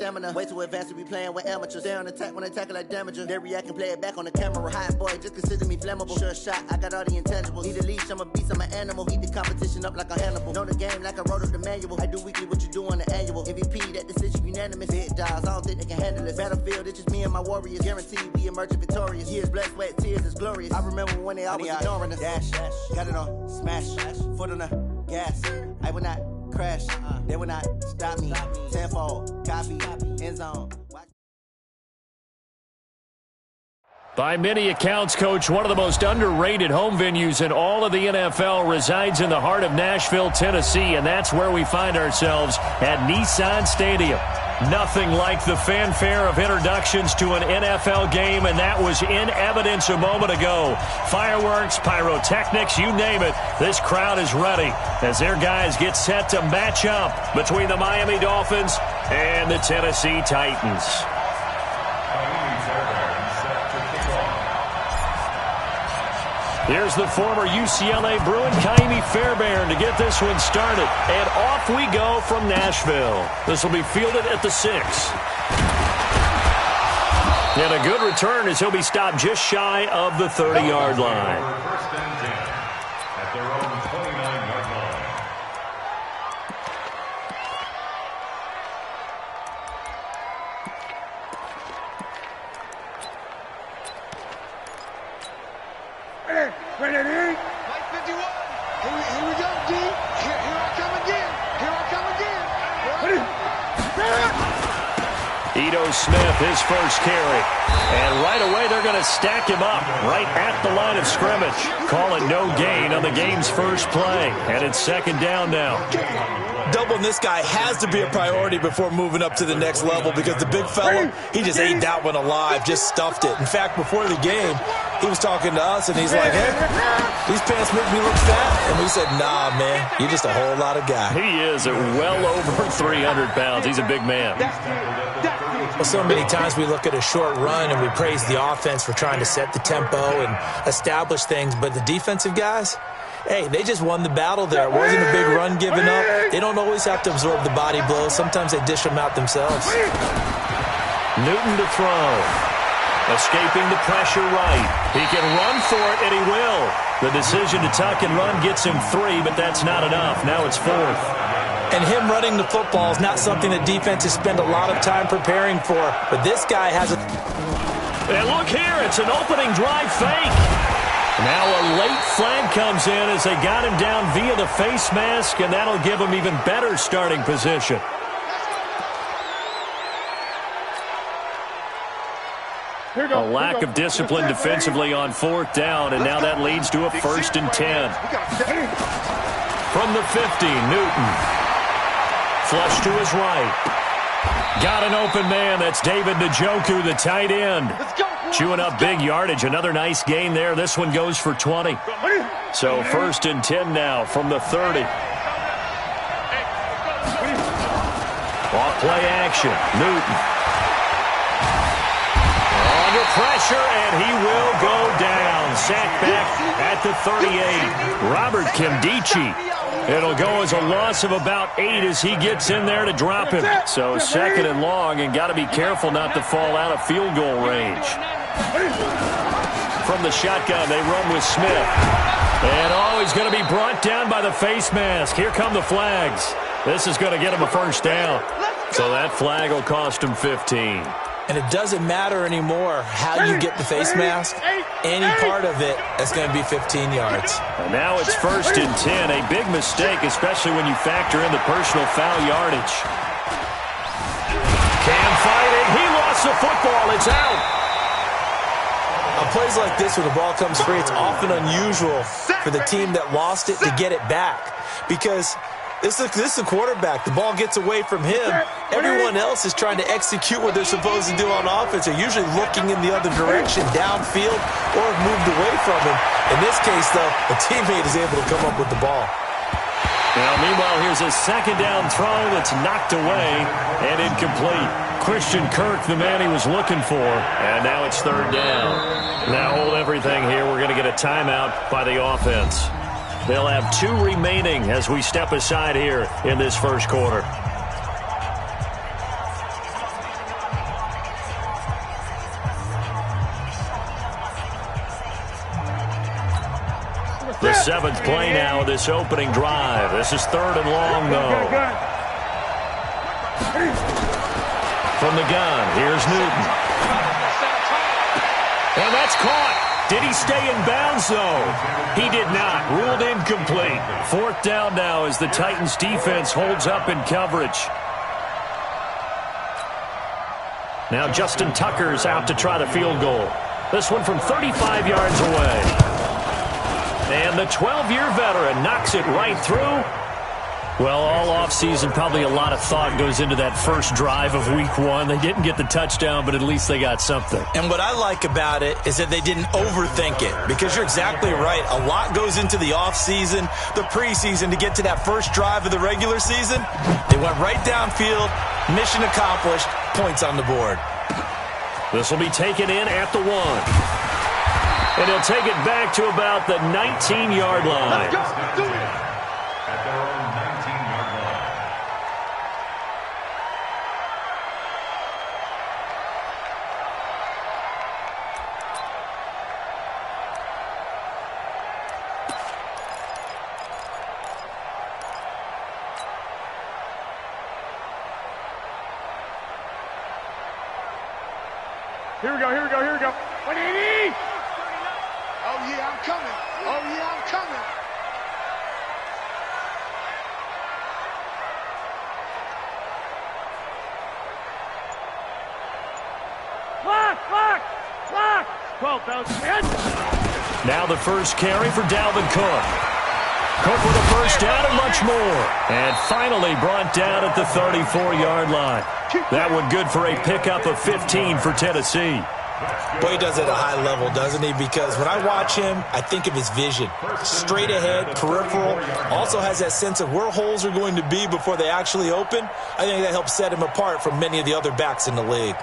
Stamina. Way too advanced to be playing with amateurs. Stay on attack when they tackle like damager. They react and play it back on the camera. Hot boy, just consider me flammable. Sure shot, I got all the intangibles. Need a leash, I'm a beast, I'm an animal. Eat the competition up like a Hannibal. Know the game like I wrote up the manual. I do weekly what you do on the annual. MVP, that decision unanimous. Big dogs, I don't think they can handle it. Battlefield, it's just me and my warriors. Guaranteed we emerge victorious. Years, blood, sweat, tears, is glorious. I remember when they always ignoring us. Dash, got it on, smash, foot on the gas. I will not crash, they will not stop me. Tenfold, copy, end zone. By many accounts, Coach, one of the most underrated home venues in all of the NFL resides in the heart of Nashville, Tennessee, and that's where we find ourselves at Nissan Stadium. Nothing like the fanfare of introductions to an NFL game, and that was in evidence a moment ago. Fireworks, pyrotechnics, you name it. This crowd is ready as their guys get set to match up between the Miami Dolphins and the Tennessee Titans. Here's the former UCLA Bruin, Kaimi Fairbairn, to get this one started. And off we go from Nashville. This will be fielded at the 6. And a good return as he'll be stopped just shy of the 30-yard line. First and 10 at their own 29-yard line. Ready? Mike 51. Here we go, D. Here I come again. Here I come again. Ito Smith, his first carry. And right away, they're going to stack him up right at the line of scrimmage. Call it no gain on the game's first play. And it's second down now. Doubling this guy has to be a priority before moving up to the next level because the big fella, he just ate that one alive, just stuffed it. In fact, before the game, he was talking to us, and he's like, hey, these pants make me look fat. And we said, nah, man, you're just a whole lot of guy. He is at well over 300 pounds. He's a big man. Well, so many times we look at a short run and we praise the offense for trying to set the tempo and establish things, but the defensive guys, hey, they just won the battle there. It wasn't a big run given up. They don't always have to absorb the body blows. Sometimes they dish them out themselves. Newton to throw. Escaping the pressure right. He can run for it, and he will. The decision to tuck and run gets him 3, but that's not enough. Now it's 4th. And him running the football is not something that defenses spend a lot of time preparing for. But this guy has a... And look here, it's an opening drive fake. Now a late flag comes in as they got him down via the face mask, and that'll give him even better starting position. A lack of discipline defensively on 4th down, and now that leads to a 1st and 10. From the 50, Newton. Flush to his right. Got an open man. That's David Njoku, the tight end. Chewing up big yardage. Another nice gain there. This one goes for 20. So 1st and 10 now from the 30. Off play action. Newton. Under pressure, and he will go down. Sacked back at the 38. Robert Kimdichie. It'll go as a loss of about 8 as he gets in there to drop him. So 2nd and long, and got to be careful not to fall out of field goal range. From the shotgun, they run with Smith. And he's going to be brought down by the face mask. Here come the flags. This is going to get him a 1st down. So that flag will cost him 15. And it doesn't matter anymore how you get the face mask. Any part of it is going to be 15 yards. And now it's 1st and 10. A big mistake, especially when you factor in the personal foul yardage. Cam fighting. He lost the football. It's out. On plays like this where the ball comes free, it's often unusual for the team that lost it to get it back. Because this is a quarterback. The ball gets away from him. Everyone else is trying to execute what they're supposed to do on offense. They're usually looking in the other direction, downfield, or moved away from him. In this case, though, a teammate is able to come up with the ball. Now, meanwhile, here's a 2nd down throw that's knocked away and incomplete. Christian Kirk, the man he was looking for, and now it's 3rd down. Now hold everything here. We're going to get a timeout by the offense. They'll have 2 remaining as we step aside here in this 1st quarter. 7th play now of this opening drive. This is 3rd and long, though. From the gun, here's Newton. And that's caught. Did he stay in bounds, though? He did not. Ruled incomplete. 4th down now as the Titans defense holds up in coverage. Now Justin Tucker's out to try the field goal. This one from 35 yards away. And the 12-year veteran knocks it right through. Well, all offseason, probably a lot of thought goes into that first drive of Week 1. They didn't get the touchdown, but at least they got something. And what I like about it is that they didn't overthink it, because you're exactly right. A lot goes into the offseason, the preseason, to get to that first drive of the regular season. They went right downfield, mission accomplished, points on the board. This will be taken in at the 1. And he'll take it back to about the 19-yard line. Let's go. Do it. At their own 19-yard line. Here we go. 180! Oh, yeah, I'm coming. Block! 12,000. Now the first carry for Dalvin Cook. Cook with a first down and much more. And finally brought down at the 34-yard line. That one good for a pickup of 15 for Tennessee. Boy, he does it at a high level, doesn't he? Because when I watch him, I think of his vision. Straight ahead, peripheral. Also has that sense of where holes are going to be before they actually open. I think that helps set him apart from many of the other backs in the league.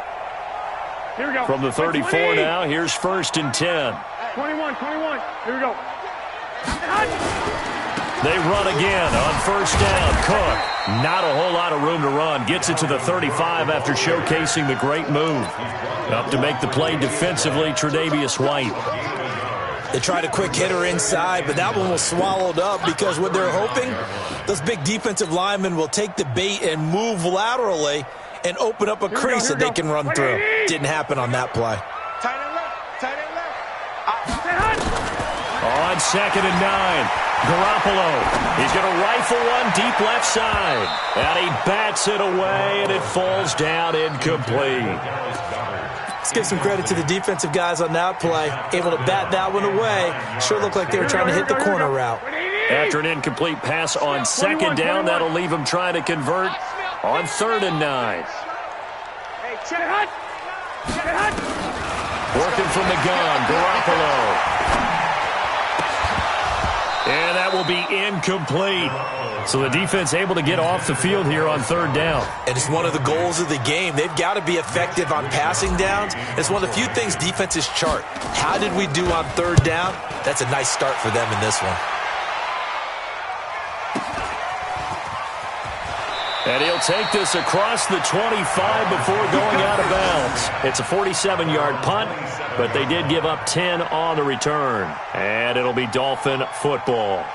Here we go. From the 34 now, here's 1st and 10. 21. Here we go. They run again on first down. Cook, not a whole lot of room to run. Gets it to the 35 after showcasing the great move. Up to make the play defensively, Tre'Davious White. They tried a quick hitter inside, but that one was swallowed up because what they're hoping, those big defensive linemen will take the bait and move laterally and open up a crease that they can run through. Didn't happen on that play. Tight end left. On 2nd and 9, Garoppolo. He's going to rifle one deep left side. And he bats it away, and it falls down incomplete. Let's give some credit to the defensive guys on that play. Able to bat that one away. Sure looked like they were trying to hit the corner route. After an incomplete pass on 2nd down, that'll leave him trying to convert on 3rd and 9. Working from the gun, Garoppolo. And that will be incomplete. So the defense able to get off the field here on 3rd down. And it's one of the goals of the game. They've got to be effective on passing downs. It's one of the few things defenses chart. How did we do on 3rd down? That's a nice start for them in this one. And he'll take this across the 25 before going out of bounds. It's a 47-yard punt, but they did give up 10 on the return. And it'll be Dolphin football.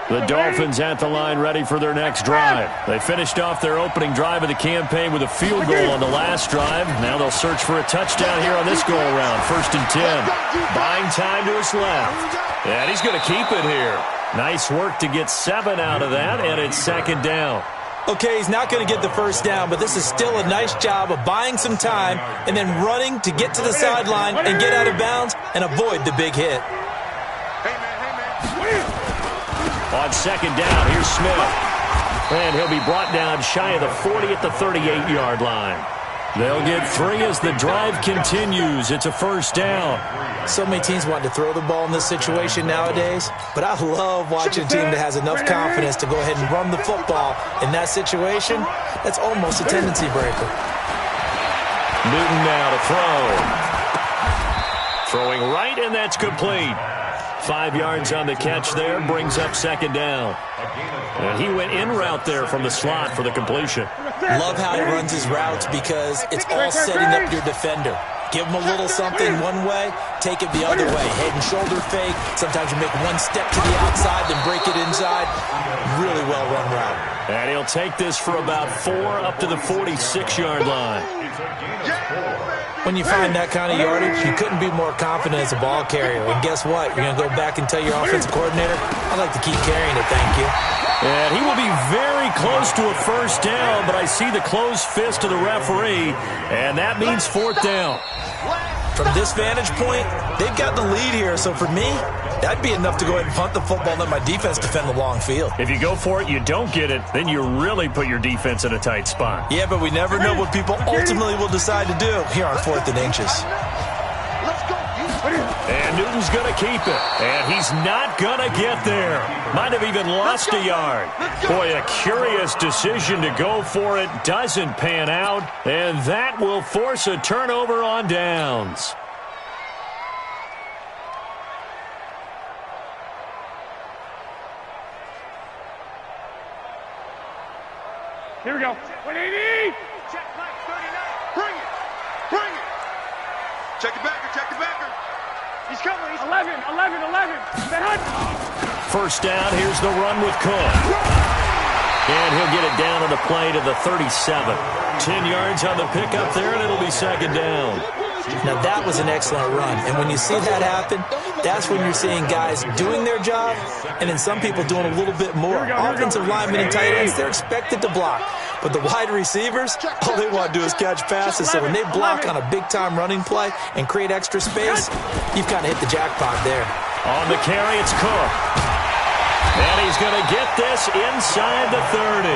The Dolphins at the line ready for their next drive. They finished off their opening drive of the campaign with a field goal on the last drive. Now they'll search for a touchdown here on this go-around. 1st and 10. Buying time to his left. And he's going to keep it here. Nice work to get 7 out of that, and it's 2nd down. Okay, he's not going to get the first down, but this is still a nice job of buying some time and then running to get to the sideline and get out of bounds and avoid the big hit. On 2nd down, here's Smith. And he'll be brought down shy of the 40 at the 38-yard line. They'll get 3 as the drive continues. It's a 1st down. So many teams want to throw the ball in this situation nowadays, but I love watching a team that has enough confidence to go ahead and run the football in that situation. That's almost a tendency breaker. Newton now to throw. Throwing right, and that's complete. 5 yards on the catch there, brings up second down. And he went in route there from the slot for the completion. Love how he runs his routes because it's all setting up your defender. Give him a little something one way, take it the other way. Head and shoulder fake. Sometimes you make one step to the outside, then break it inside. Really well-run route. And he'll take this for about 4 up to the 46-yard line. When you find that kind of yardage, you couldn't be more confident as a ball carrier. And guess what? You're going to go back and tell your offensive coordinator, I'd like to keep carrying it, thank you. And he will be very close to a first down, but I see the closed fist of the referee, and that means fourth down. From this vantage point, they've got the lead here, so for me, that'd be enough to go ahead and punt the football and let my defense defend the long field. If you go for it, you don't get it, then you really put your defense in a tight spot. Yeah, but we never know what people ultimately will decide to do here on 4th and inches. And Newton's going to keep it. And he's not going to get there. Might have even lost a yard. Boy, a curious decision to go for it. Doesn't pan out. And that will force a turnover on downs. Here we go. 180. Check back, 39. Bring it. Bring it. Check the backer. Check the backer. He's coming. He's 11. First down. Here's the run with Cook. And he'll get it down on the play to the 37. 10 yards on the pickup there, and it'll be second down. Now, that was an excellent run. And when you see that happen, that's when you're seeing guys doing their job and then some people doing a little bit more. Offensive linemen and tight ends, they're expected to block. But the wide receivers, all they want to do is catch passes. So when they block on a big-time running play and create extra space, you've kind of hit the jackpot there. On the carry, it's Cook. And he's going to get this inside the 30.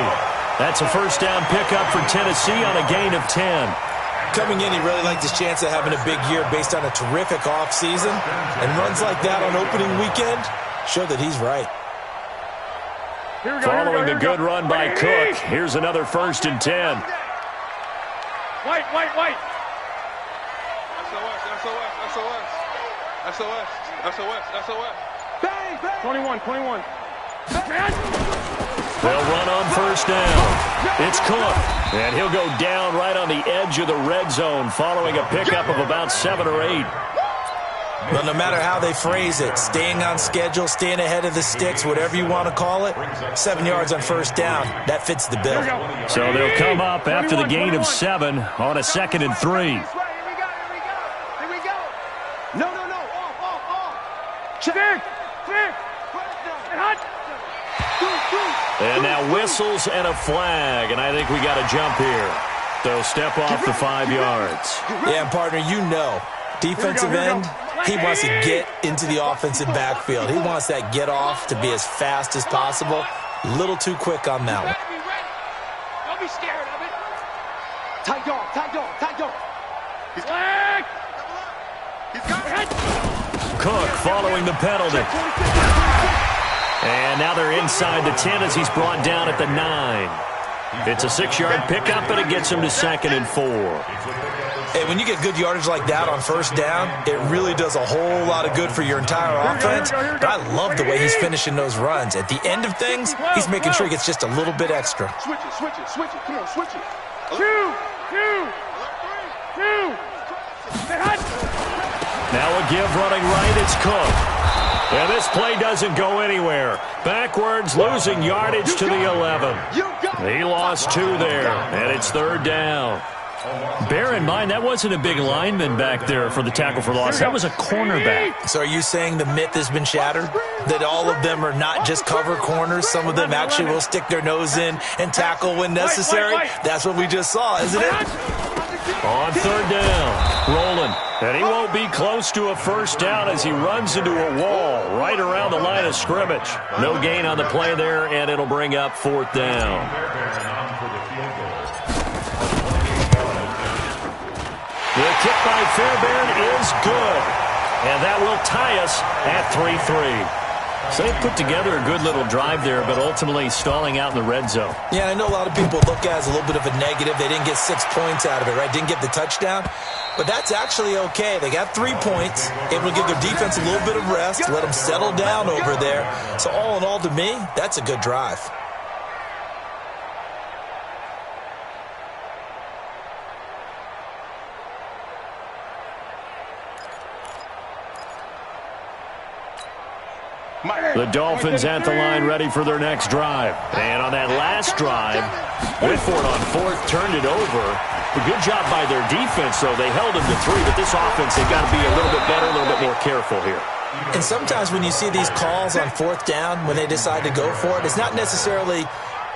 That's a first down pickup for Tennessee on a gain of 10. Coming in, he really liked his chance of having a big year based on a terrific offseason. And runs like that on opening weekend show that he's right. Following the good run by Cook, here's another first and 10. White. SOS. Bang. 21. They'll run on first down. It's Cook, and he'll go down right on the edge of the red zone following a pickup of about 7 or 8. But no matter how they phrase it, staying on schedule, staying ahead of the sticks, whatever you want to call it, 7 yards on first down, that fits the bill. So they'll come up after the gain of 7 on a 2nd and 3. Here we go. No. Off. Check. And now whistles and a flag, and I think we got a jump here. They'll step off the 5 yards. Yeah, and partner, you know, defensive end, he wants to get into the offensive backfield. He wants that get off to be as fast as possible. A little too quick on that one. Don't be scared of it. Tight dog. He's flag. He's got it. Cook following the penalty. And now they're inside the 10 as he's brought down at the 9. It's a 6-yard pickup, but it gets him to 2nd and 4. Hey, when you get good yardage like that on first down, it really does a whole lot of good for your entire offense. But I love the way he's finishing those runs. At the end of things, he's making sure he gets just a little bit extra. Switch it. Come on, switch it. 2. Now a give running right, it's Cook. And this play doesn't go anywhere. Backwards, losing yardage to the 11. He lost 2 there, and it's 3rd down. Bear in mind, that wasn't a big lineman back there for the tackle for loss. That was a cornerback. So are you saying the myth has been shattered? That all of them are not just cover corners? Some of them actually will stick their nose in and tackle when necessary? That's what we just saw, isn't it? On 3rd down, Roland. And he won't be close to a first down as he runs into a wall right around the line of scrimmage. No gain on the play there, and it'll bring up 4th down. The kick by Fairbairn is good. And that will tie us at 3-3. So they put together a good little drive there, but ultimately stalling out in the red zone. Yeah, I know a lot of people look at it as a little bit of a negative. They didn't get 6 points out of it, right? Didn't get the touchdown. But that's actually okay. They got 3 points, able to give their defense a little bit of rest, let them settle down over there. So all in all, to me, that's a good drive. The Dolphins at the line ready for their next drive. And on that last drive, went for it on fourth, turned it over. A good job by their defense, though. They held them to 3, but this offense, they've got to be a little bit better, a little bit more careful here. And sometimes when you see these calls on fourth down, when they decide to go for it, it's not necessarily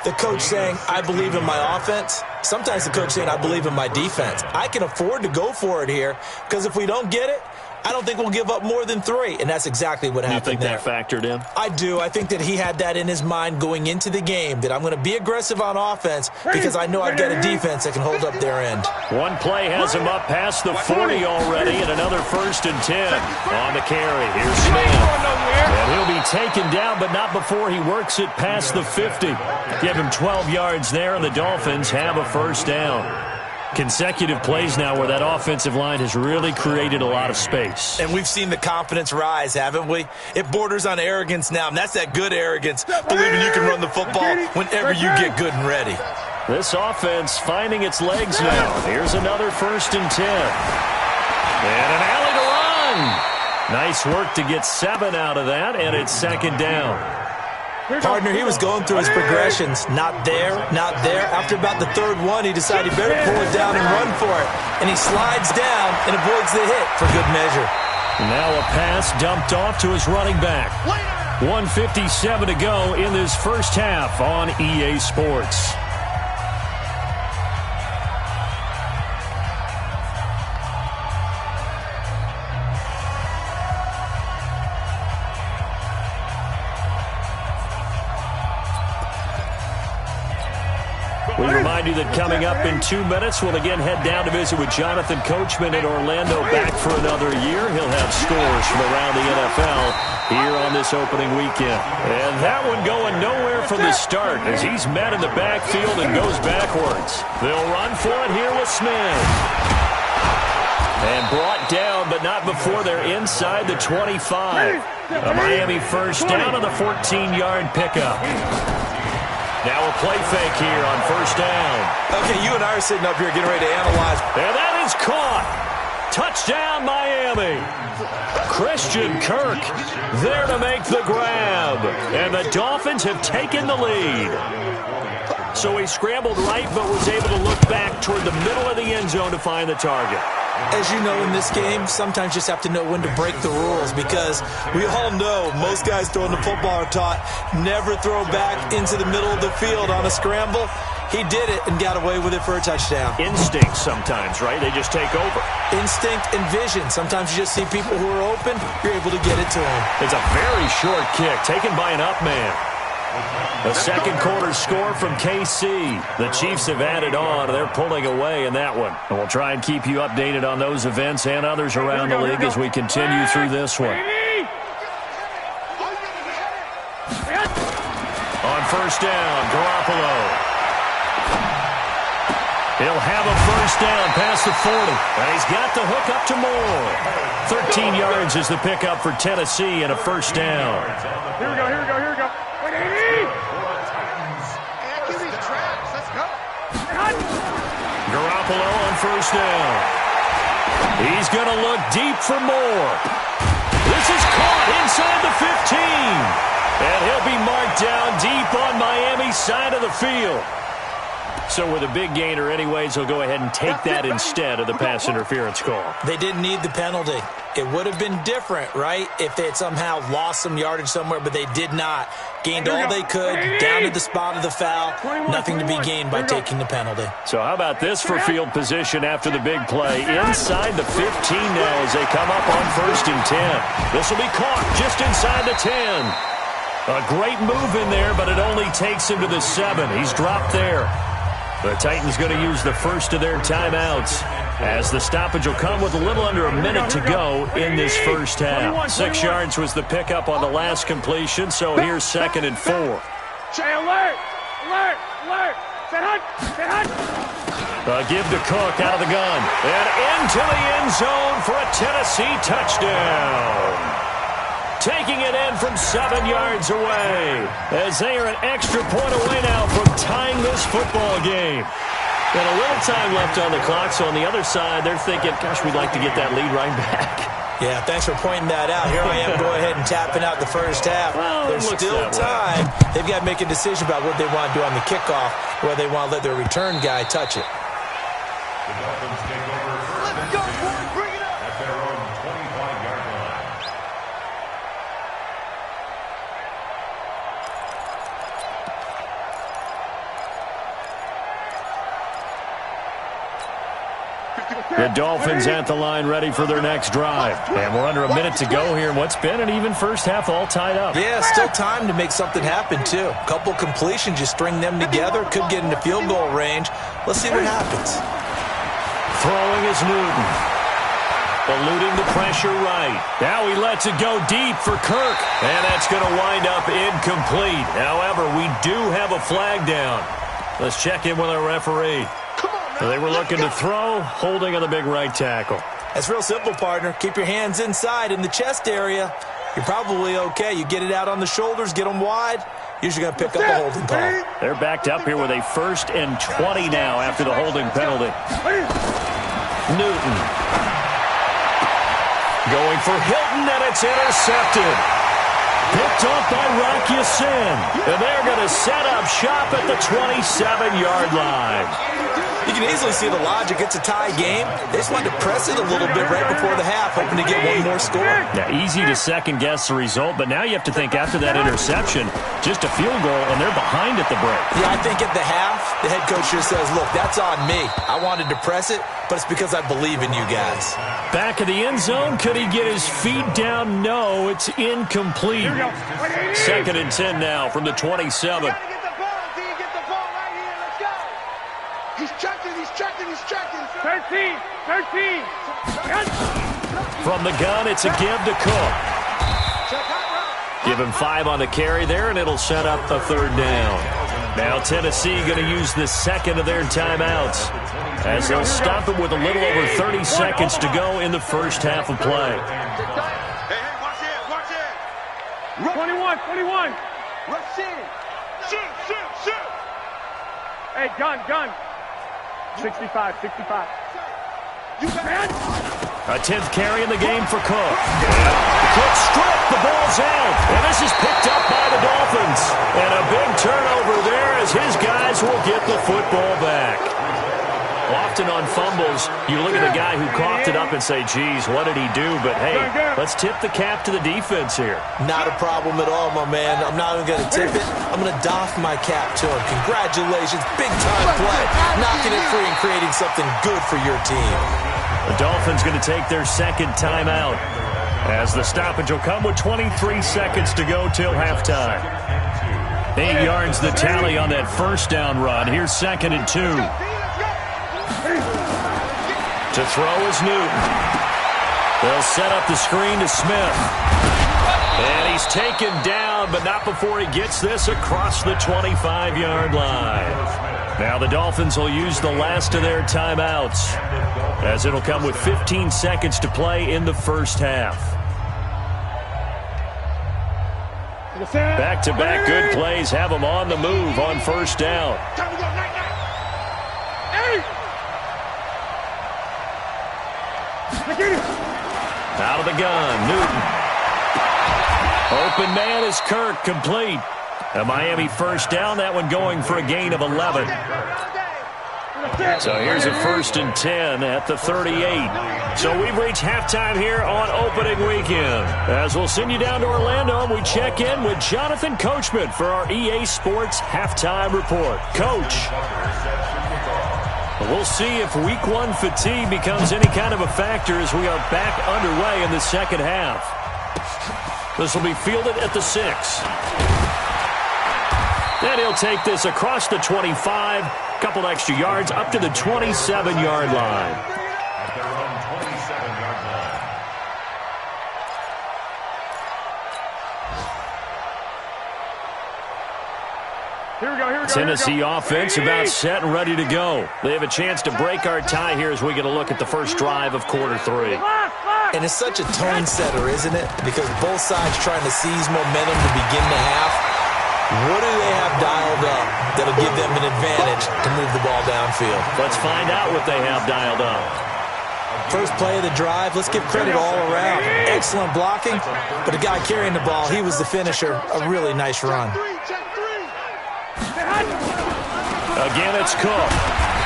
the coach saying, I believe in my offense. Sometimes the coach saying, I believe in my defense. I can afford to go for it here because if we don't get it, I don't think we'll give up more than 3, and that's exactly what happened there. You think that factored in? I do. I think that he had that in his mind going into the game, that I'm going to be aggressive on offense because I know I've got a defense that can hold up their end. One play has him up past the 40 already, and another 1st and 10 on the carry. Here's Smith. And he'll be taken down, but not before he works it past the 50. Give him 12 yards there, and the Dolphins have a first down. Consecutive plays now where that offensive line has really created a lot of space. And we've seen the confidence rise, haven't we? It borders on arrogance now, and that's that good arrogance, believing you can run the football whenever you get good and ready. This offense finding its legs now. Here's another 1st and 10. And an alley to run. Nice work to get 7 out of that, and it's 2nd down. Partner, he was going through his progressions. Not there, not there. After about the 3rd one, he decided he better pull it down and run for it. And he slides down and avoids the hit for good measure. Now a pass dumped off to his running back. 1:57 to go in this first half on EA Sports. We remind you that coming up in 2 minutes, we'll again head down to visit with Jonathan Coachman in Orlando, back for another year. He'll have scores from around the NFL here on this opening weekend. And that one going nowhere from the start as he's met in the backfield and goes backwards. They'll run for it here with Smith. And brought down, but not before they're inside the 25. A Miami first down on the 14-yard pickup. Now a play fake here on 1st down. Okay, you and I are sitting up here getting ready to analyze. And that is caught. Touchdown, Miami. Christian Kirk there to make the grab. And the Dolphins have taken the lead. So he scrambled right, but was able to look back toward the middle of the end zone to find the target. As you know, in this game, sometimes you just have to know when to break the rules because we all know most guys throwing the football are taught never throw back into the middle of the field on a scramble. He did it and got away with it for a touchdown. Instinct sometimes, right? They just take over. Instinct and vision. Sometimes you just see people who are open, you're able to get it to them. It's a very short kick taken by an up man. The second quarter score from KC. The Chiefs have added on. They're pulling away in that one. And we'll try and keep you updated on those events and others around the league as we continue through this one. On 1st down, Garoppolo. He'll have a first down past the 40. And he's got the hook up to Moore. 13 yards is the pickup for Tennessee and a first down. Here we go, here we go, here we go. Garoppolo on 1st down. He's going to look deep for Moore. This is caught inside the 15. And he'll be marked down deep on Miami's side of the field. So with a big gainer anyways, he'll go ahead and take that instead of the pass interference call. They didn't need the penalty. It would have been different, right, if they had somehow lost some yardage somewhere, but they did not. Gained all they could, down to the spot of the foul. Nothing to be gained by taking the penalty. So how about this for field position after the big play? Inside the 15 now as they come up on 1st and 10. This will be caught just inside the 10. A great move in there, but it only takes him to the 7. He's dropped there. The Titans going to use the first of their timeouts, as the stoppage will come with a little under a minute to go in this first half. 6 yards was the pickup on the last completion, so here's 2nd and 4. Alert! Alert! Alert! Set hunt! Set hunt! Give to Cook out of the gun. And into the end zone for a Tennessee touchdown. Taking it in from 7 yards away, as they are an extra point away now from tying this football game. And a little time left on the clock, so on the other side, they're thinking, gosh, we'd like to get that lead right back. Yeah, thanks for pointing that out. Here I am going ahead and tapping out the first half. Well, there's still time. They've got to make a decision about what they want to do on the kickoff, whether they want to let their return guy touch it. The Dolphins take over first and 10 at their own 25-yard line. The Dolphins at the line ready for their next drive. And we're under a minute to go here in what's been an even first half all tied up. Yeah, still time to make something happen, too. A couple completions, you string them together, could get into field goal range. Let's see what happens. Throwing is Newton. Eluding the pressure right. Now he lets it go deep for Kirk. And that's going to wind up incomplete. However, we do have a flag down. Let's check in with our referee. So they were looking to throw, holding on the big right tackle. That's real simple, partner. Keep your hands inside in the chest area. You're probably okay. You get it out on the shoulders, get them wide. Usually going to pick up a holding call. They're backed up here with a 1st and 20 now after the holding penalty. Newton. Going for Hilton, and it's intercepted. Picked off by Rocky Sin. And they're going to set up shop at the 27-yard line. You can easily see the logic. It's a tie game. They just wanted to press it a little bit right before the half, hoping to get one more score. Now, easy to second-guess the result, but now you have to think after that interception, just a field goal, and they're behind at the break. Yeah, I think at the half, the head coach just says, look, that's on me. I wanted to press it, but it's because I believe in you guys. Back of the end zone. Could he get his feet down? No, it's incomplete. 2nd and 10 now from the 27. He's checking, he's checking, he's checking. 13, 13. From the gun, it's a give to Cook. Give him 5 on the carry there, and it'll set up a 3rd down. Now Tennessee going to use the 2nd of their timeouts, as they'll stop it with a little over 30 seconds to go in the first half of play. Hey, watch it, watch it. 21, 21. Rush in. Shoot. Hey, gun. 65. A 10th carry in the game for Cook. Cook stripped, the ball's out, and this is picked up by the Dolphins. And a big turnover there as his guys will get the football back. Often on fumbles, you look at the guy who coughed it up and say, geez, what did he do? But, hey, let's tip the cap to the defense here. Not a problem at all, my man. I'm not even going to tip it. I'm going to doff my cap to him. Congratulations. Big-time play. Knocking it free and creating something good for your team. The Dolphins going to take their 2nd timeout, as the stoppage will come with 23 seconds to go till halftime. 8 yards the tally on that 1st down run. Here's 2nd and 2. To throw is Newton. They'll set up the screen to Smith. And he's taken down, but not before he gets this across the 25-yard line. Now the Dolphins will use the last of their timeouts, as it'll come with 15 seconds to play in the first half. Back-to-back good plays have them on the move on 1st down. Out of the gun, Newton. Open man is Kirk, complete. A Miami 1st down, that one going for a gain of 11. So here's a 1st and 10 at the 38. So we've reached halftime here on opening weekend. As we'll send you down to Orlando, we check in with Jonathan Coachman for our EA Sports Halftime Report. Coach. We'll see if Week 1 fatigue becomes any kind of a factor as we are back underway in the second half. This will be fielded at the 6. And he'll take this across the 25, a couple extra yards, up to the 27-yard line. At their own 27-yard line. Here we go. Tennessee offense about set and ready to go. They have a chance to break our tie here as we get a look at the first drive of quarter 3. And it's such a tone setter, isn't it? Because both sides trying to seize momentum to begin the half. What do they have dialed up that'll give them an advantage to move the ball downfield? Let's find out what they have dialed up. First play of the drive, let's give credit all around. Excellent blocking, but the guy carrying the ball, he was the finisher. A really nice run. Again, it's Cook.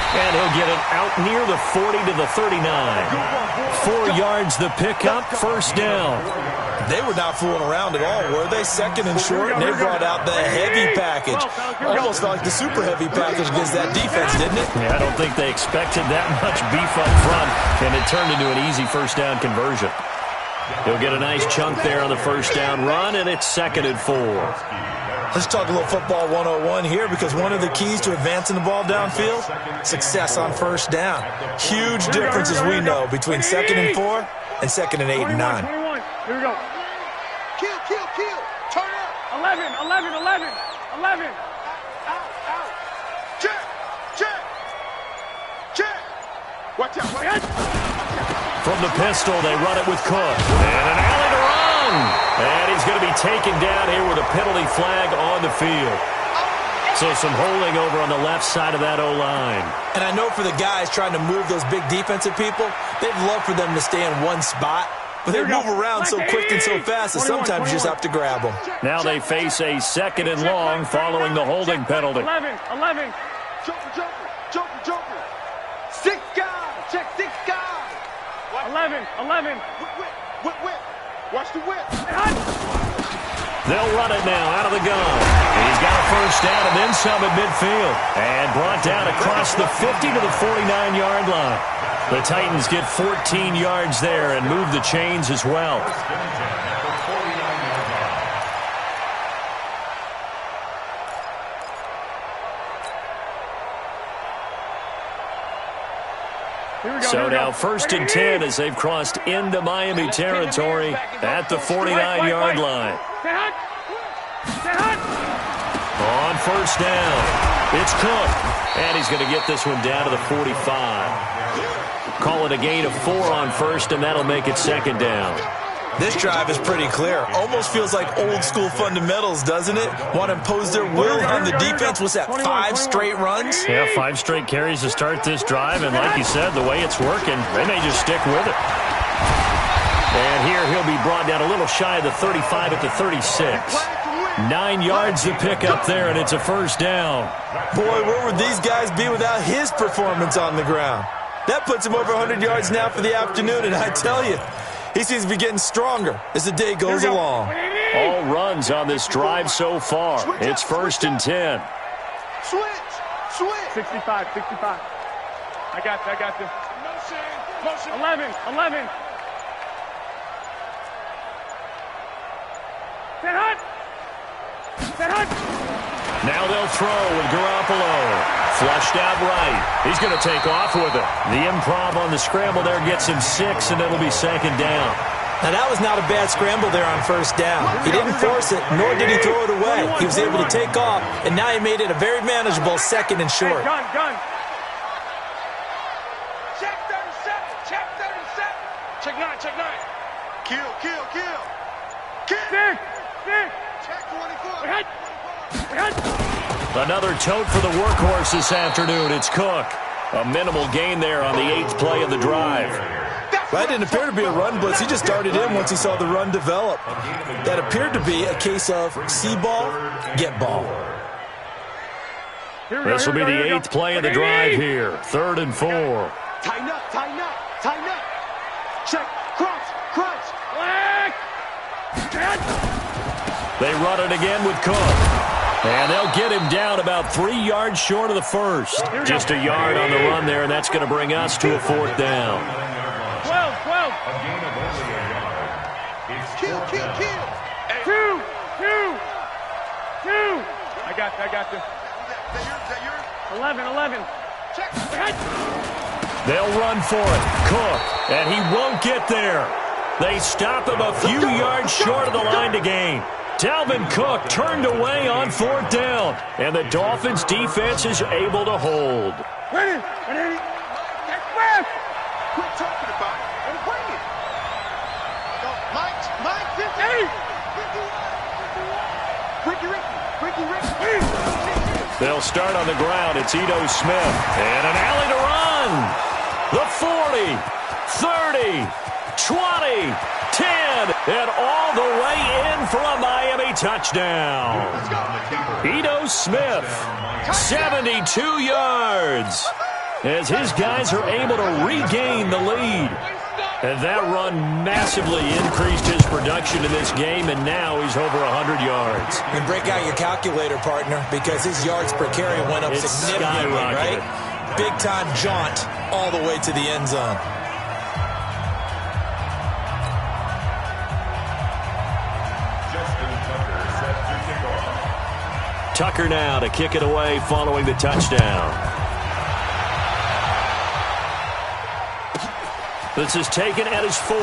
And he'll get it out near the 40 to the 39. 4 yards the pickup, first down. They were not fooling around at all, were they? Second and short, and they brought out the heavy package. Almost like the super heavy package against that defense, didn't it? Yeah, I don't think they expected that much beef up front, and it turned into an easy first down conversion. He'll get a nice chunk there on the first down run, and it's 2nd and 4. Let's talk a little football 101 here, because one of the keys to advancing the ball downfield, success on first down. Huge difference, as we know, between 2nd and 4 and 2nd and 8 and 9. 21. Here we go. Kill. Turn up. 11. Out. Check. Watch out. From the pistol, they run it with Cook. And an alley to run. And he's going to be taken down here with a penalty flag on the field. So some holding over on the left side of that O-line. And I know for the guys trying to move those big defensive people, they'd love for them to stay in one spot. But they move around so quick and so fast that sometimes you just have to grab them. Now they face a 2nd and long following the holding penalty. 11. Joker. 6 guys. Check 6 guys. 11. Whip. Watch the whip. They'll run it now out of the gun. He's got a first down and then some at midfield. And brought down across the 50 to the 49-yard line. The Titans get 14 yards there and move the chains as well. So now 1st and 10 as they've crossed into Miami territory at the 49-yard line. On first down, it's Cook. And he's going to get this one down to the 45. Call it a gain of 4 on first, and that'll make it 2nd down. This drive is pretty clear. Almost feels like old-school fundamentals, doesn't it? Want to impose their will on the defense. What's that, 5 straight runs? Yeah, 5 straight carries to start this drive, and like you said, the way it's working, they may just stick with it. And here he'll be brought down a little shy of the 35 at the 36. 9 yards to pick up there, and it's a first down. Boy, where would these guys be without his performance on the ground? That puts him over 100 yards now for the afternoon, and I tell you, he seems to be getting stronger as the day goes along. All runs on this drive so far. It's 1st and 10. Switch. 65. I got this. Motion. 11. Set hut. Now they'll throw with Garoppolo. Flushed out right. He's going to take off with it. The improv on the scramble there gets him 6, and it'll be 2nd down. Now, that was not a bad scramble there on first down. He didn't force it, nor did he throw it away. He was able to take off, and now he made it a very manageable 2nd and short. Gun. Check 37. Check 9. Kill. Check 24. Another tote for the workhorse this afternoon. It's Cook. A minimal gain there on the 8th play of the drive. That didn't appear to be a run blitz. He just darted in once he saw the run develop. That appeared to be a case of see ball, get ball. This will be the 8th play of the drive here. 3rd and 4. Tighten up. Check. Crunch. They run it again with Cook. And they'll get him down about 3 yards short of the first. Just a yard on the run there, and that's going to bring us to a 4th down. 12. Kill. 2. I got you. Is that yours? 11. Check. They'll run for it. Cook, and he won't get there. They stop him a few yards short of the line to gain. Dalvin Cook turned away on 4th down, and the Dolphins' defense is able to hold. Ready. That's fast. Quit talking about it and bring it. Mike, 50. Ricky. They'll start on the ground. It's Ito Smith. And an alley to run. The 40, 30, 20, 10, and all the way in for a Miami touchdown. Ito Smith, 72 yards, as his guys are able to regain the lead. And that run massively increased his production in this game, and now he's over 100 yards. And break out your calculator, partner, because his yards per carry went up significantly, right? Big-time jaunt all the way to the end zone. Tucker now to kick it away following the touchdown. This is taken at his 4.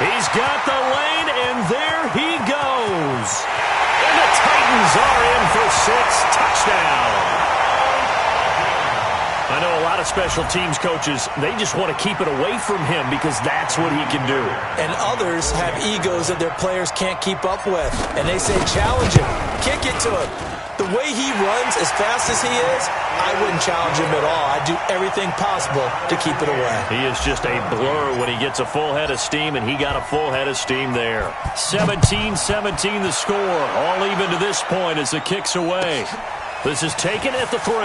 He's got the lane, and there he goes. And the Titans are in for 6. Touchdown. I know a lot of special teams coaches, they just want to keep it away from him because that's what he can do. And others have egos that their players can't keep up with. And they say, challenge him, kick it to him. The way he runs as fast as he is, I wouldn't challenge him at all. I'd do everything possible to keep it away. He is just a blur when he gets a full head of steam, and he got a full head of steam there. 17-17 the score, all even to this point as the kick's away. This is taken at the 3.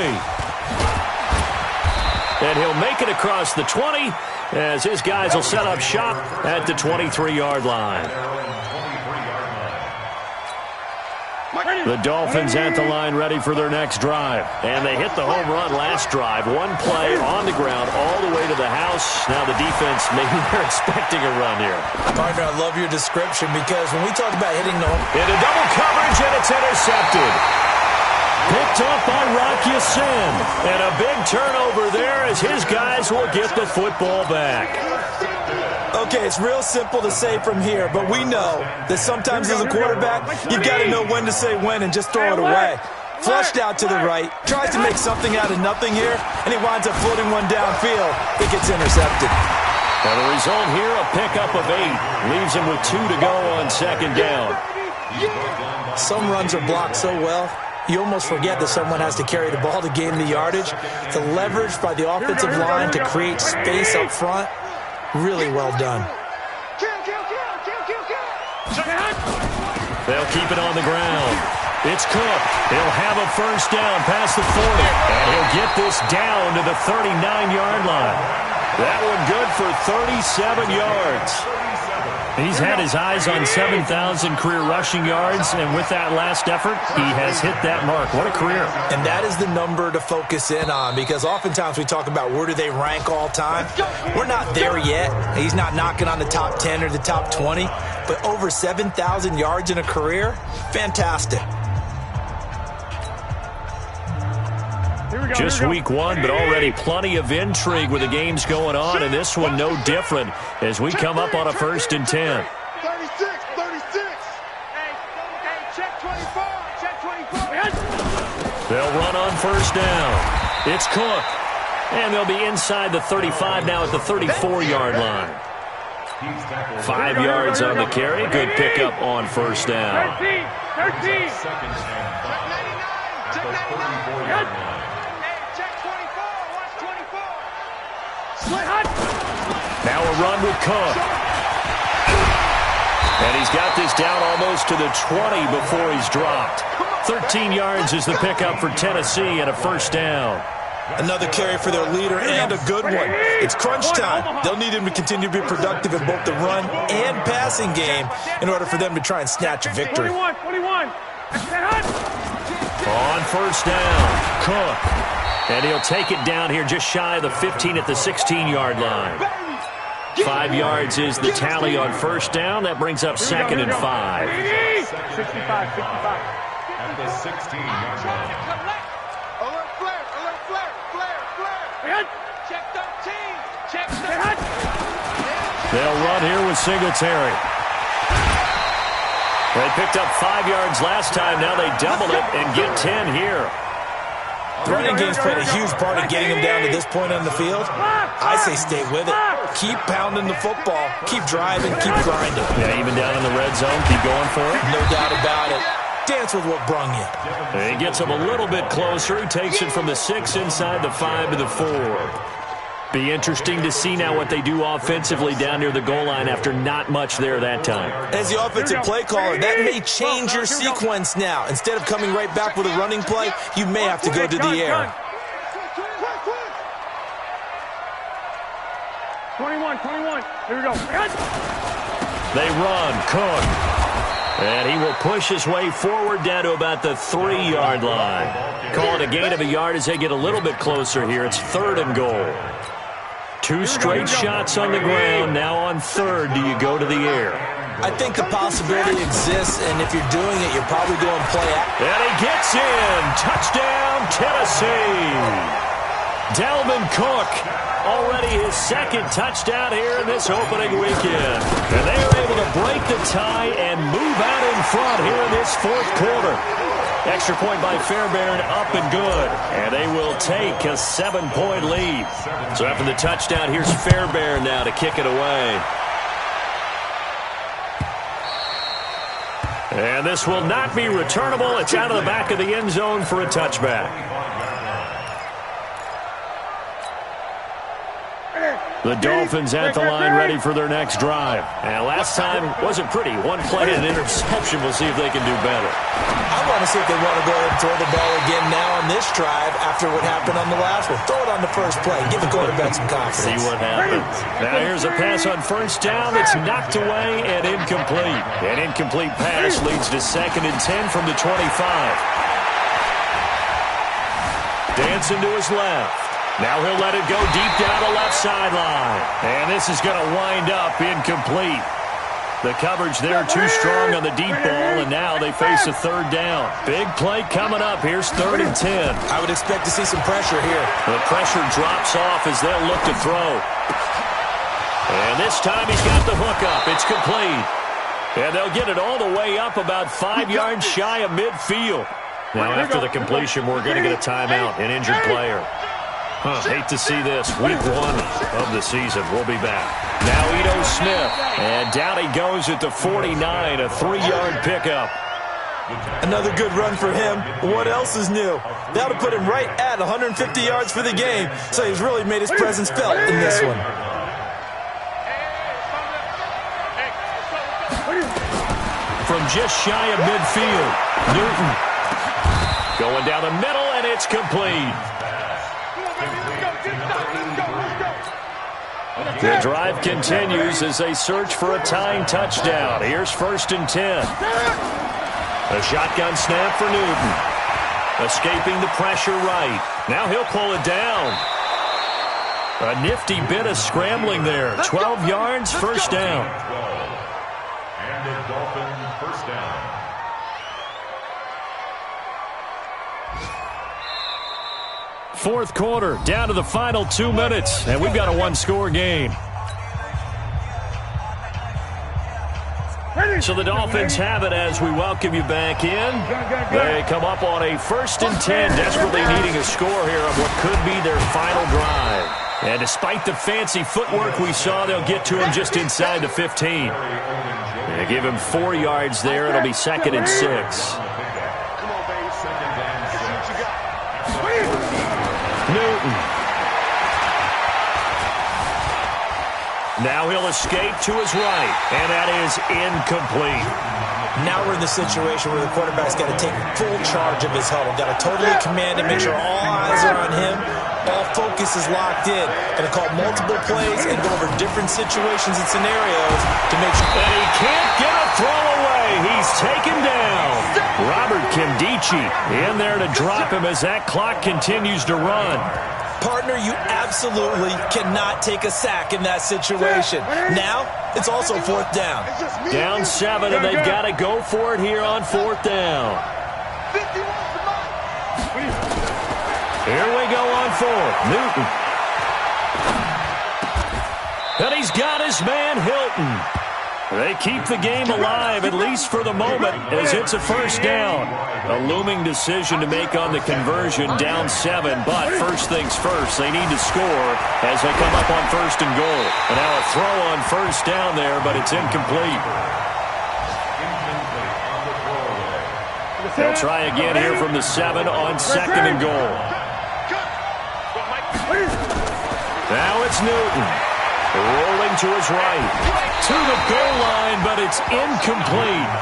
And he'll make it across the 20 as his guys will set up shop at the 23-yard line. The Dolphins at the line ready for their next drive. And they hit the home run last drive. One play on the ground all the way to the house. Now the defense, maybe they're expecting a run here. Partner, I love your description because when we talk about hitting the home... Into double coverage, and it's intercepted. Picked off by Rock Ya-Sin. And a big turnover there as his guys will get the football back. Okay, it's real simple to say from here, but we know that sometimes as a quarterback, you've got to know when to say when and just throw it away. Flushed out to the right, tries to make something out of nothing here, and he winds up floating one downfield. It gets intercepted. And the result here, a pickup of 8. Leaves him with 2 to go on 2nd down. Some runs are blocked so well, you almost forget that someone has to carry the ball to gain the yardage. The leverage by the offensive line to create space up front, really well done. They'll keep it on the ground. It's Cook. He'll have a first down past the 40. And he'll get this down to the 39-yard line. That one good for 37 yards. He's had his eyes on 7,000 career rushing yards, and with that last effort, he has hit that mark. What a career. And that is the number to focus in on, because oftentimes we talk about where do they rank all time. We're not there yet. He's not knocking on the top 10 or the top 20, but over 7,000 yards in a career, fantastic. Just week 1, but already plenty of intrigue with the games going on, and this one no different as we come up on a 1st and 10. 36. Hey, check 24. They'll run on first down. It's Cook. And they'll be inside the 35 now at the 34-yard line. 5 yards on the carry. Good pickup on first down. 13. Now a run with Cook. And he's got this down almost to the 20 before he's dropped. 13 yards is the pickup for Tennessee and a first down. Another carry for their leader and a good one. It's crunch time. They'll need him to continue to be productive in both the run and passing game in order for them to try and snatch a victory. 21. On first down, Cook. And he'll take it down here just shy of the 15 at the 16-yard line. 5 yards is the tally on first down. That brings up second and 5. 65. At the 16-yard line. Alert flare. Check 13. They'll run here with Singletary. They picked up 5 yards last time. Now they double it and get 10 here. The running game's played a huge part in getting him down to this point on the field. I say stay with it. Keep pounding the football. Keep driving. Keep grinding. Yeah, even down in the red zone, keep going for it. No doubt about it. Dance with what brung you. He gets him a little bit closer. He takes it from the 6 inside the 5 to the 4. Be interesting to see now what they do offensively down near the goal line after not much there that time. As the offensive play caller, that may change your sequence now. Instead of coming right back with a running play, you may have to go to the air. 21. Here we go. They run. Cook. And he will push his way forward down to about the 3-yard line. Call it a gain of a yard as they get a little bit closer here. It's 3rd and goal. 2 straight shots on the ground. Now on 3rd, do you go to the air? I think the possibility exists, and if you're doing it, you're probably going to play out. And he gets in. Touchdown, Tennessee. Dalvin Cook, already his 2nd touchdown here in this opening weekend. And they are able to break the tie and move out in front here in this 4th quarter. Extra point by Fairbairn, up and good. And they will take a 7-point lead. So after the touchdown, here's Fairbairn now to kick it away. And this will not be returnable. It's out of the back of the end zone for a touchback. The Dolphins at the line ready for their next drive. And last time wasn't pretty. 1 play and an interception. We'll see if they can do better. I want to see if they want to go ahead and throw the ball again now on this drive after what happened on the last one. Throw it on the first play. Give the quarterback some confidence. See what happens. Now here's a pass on first down that's knocked away and incomplete. An incomplete pass leads to 2nd and 10 from the 25. Dancing to his left. Now he'll let it go deep down the left sideline. And this is going to wind up incomplete. The coverage there too strong on the deep ball, and now they face a 3rd down. Big play coming up. Here's 3rd and 10. I would expect to see some pressure here. The pressure drops off as they'll look to throw. And this time he's got the hook up. It's complete. And they'll get it all the way up about 5 yards shy of midfield. Now after the completion, we're going to get a timeout, an injured player. Hate to see this. Week 1 of the season. We'll be back. Now Ito Smith. And down he goes at the 49. A 3-yard pickup. Another good run for him. What else is new? That'll put him right at 150 yards for the game. So he's really made his presence felt in this one. From just shy of midfield, Newton. Going down the middle, and it's complete. The drive continues as they search for a tying touchdown. Here's 1st and 10. A shotgun snap for Newton. Escaping the pressure right. Now he'll pull it down. A nifty bit of scrambling there. 12 yards, 1st down. And the Dolphins 1st down. Fourth quarter, down to the final 2 minutes, and we've got a 1-score game. So the Dolphins have it as we welcome you back in. They come up on a 1st and 10, desperately needing a score here on what could be their final drive. And despite the fancy footwork we saw, they'll get to him just inside the 15. They give him 4 yards there. It'll be 2nd and 6. Newton. Now he'll escape to his right, and that is incomplete. Now we're in the situation where the quarterback's got to take full charge of his huddle. Got to totally command it, make sure all eyes are on him. All focus is locked in. Going to call multiple plays and go over different situations and scenarios to make sure. And he can't get a throw away. He's taken down. Robert Kimdichie in there to drop him as that clock continues to run. Partner, you absolutely cannot take a sack in that situation. Now, it's also 4th down. Down 7, and they've got to go for it here on 4th down. Here we go on 4th. Newton. And he's got his man, Hilton. They keep the game alive, at least for the moment, as it's a 1st down. A looming decision to make on the conversion, down 7. But first things first, they need to score as they come up on 1st and goal. And now a throw on 1st down there, but it's incomplete. They'll try again here from the 7 on 2nd and goal. Now it's Newton. Rolling to his right. To the goal line, but it's incomplete.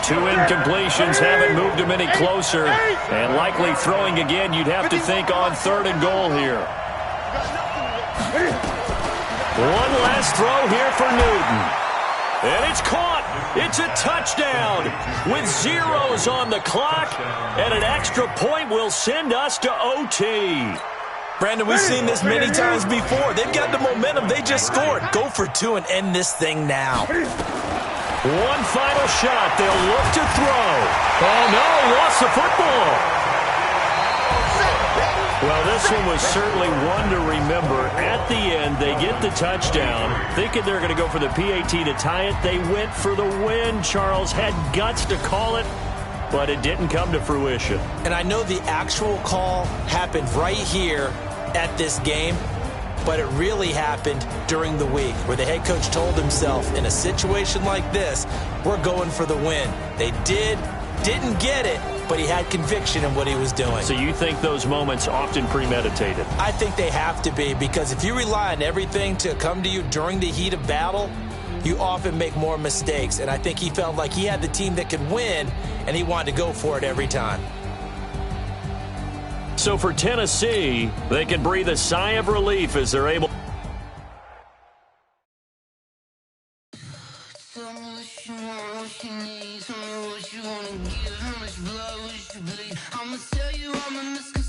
Two incompletions haven't moved him any closer. And likely throwing again, you'd have to think on 3rd and goal here. One last throw here for Newton. And it's caught. It's a touchdown with zeros on the clock. And an extra point will send us to OT. Brandon, we've seen this many times before. They've got the momentum. They just scored. Go for 2 and end this thing now. One final shot. They'll look to throw. Oh, no, lost the football. Well, this one was certainly one to remember. At the end, they get the touchdown. Thinking they're going to go for the PAT to tie it. They went for the win. Charles had guts to call it, but it didn't come to fruition. And I know the actual call happened right here at this game, but it really happened during the week where the head coach told himself, in a situation like this, we're going for the win. They didn't get it, but he had conviction in what he was doing. So you think those moments often premeditated? I think they have to be, because if you rely on everything to come to you during the heat of battle, you often make more mistakes. And I think he felt like he had the team that could win, and he wanted to go for it every time. So for Tennessee, they can breathe a sigh of relief as they're able. I'ma tell you I'm a misconception.